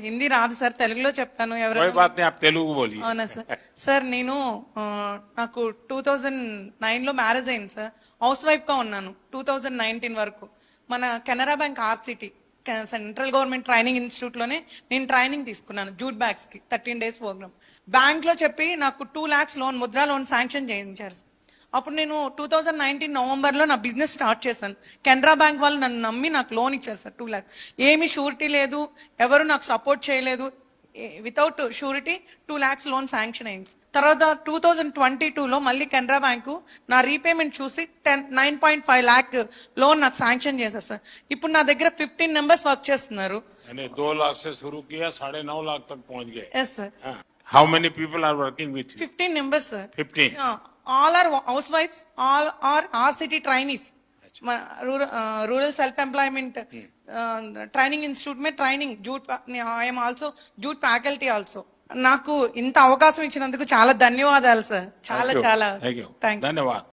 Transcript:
హిందీ రాదు సార్, తెలుగులో చెప్తాను. कोई ఎవరైనా बात नहीं, आप तेलुगु बोलिए. అవునా సార్? సార్ నేను నాకు 2009 లో మ్యారేజ్ అయింది సార్. హౌస్ వైఫ్ గా ఉన్నాను 2019 వరకు. మన Canara bank RCT central government training institute లోనే నేను ట్రైనింగ్ తీసుకున్నాను జూట్ బ్యాగ్స్ కి 13 days ప్రోగ్రామ్. బ్యాంక్ లో చెప్పి నాకు 2 lakhs loan, Mudra loan sanction చేయించారు సార్. అప్పుడు నేను 2019 నవంబర్లో నా బిజినెస్ స్టార్ట్ చేశాను. కెనరా బ్యాంక్ వాళ్ళు నన్ను నమ్మి నాకు లోన్ ఇచ్చారు సార్ 2 lakhs. ఏమీ షూరిటీ లేదు, ఎవరు నాకు సపోర్ట్ చేయలేదు. Without surety 2 lakhs loan sanction అయింది. తర్వాత 2022లో మళ్ళీ కెనరా బ్యాంకు నా రీపేమెంట్ చూసి 9.5 lakh లోన్ నాకు శాంక్షన్ చేశారు సార్. ఇప్పుడు నా దగ్గర 15 members వర్క్ చేస్తున్నారు. 2 लाख से शुरू किया, 9.5 लाख तक पहुंच गए. Yes sir. How many people are working with you? 15 members sir. 15. All are housewives, all are RCT trainees. Rural self employment training institute में training jute. I'm also jute faculty also. నాకు ఇంత అవకాశం ఇచ్చినందుకు చాలా ధన్యవాదాలు సార్. చాలా చాలా Thank you. Thank you. धन्यवाद.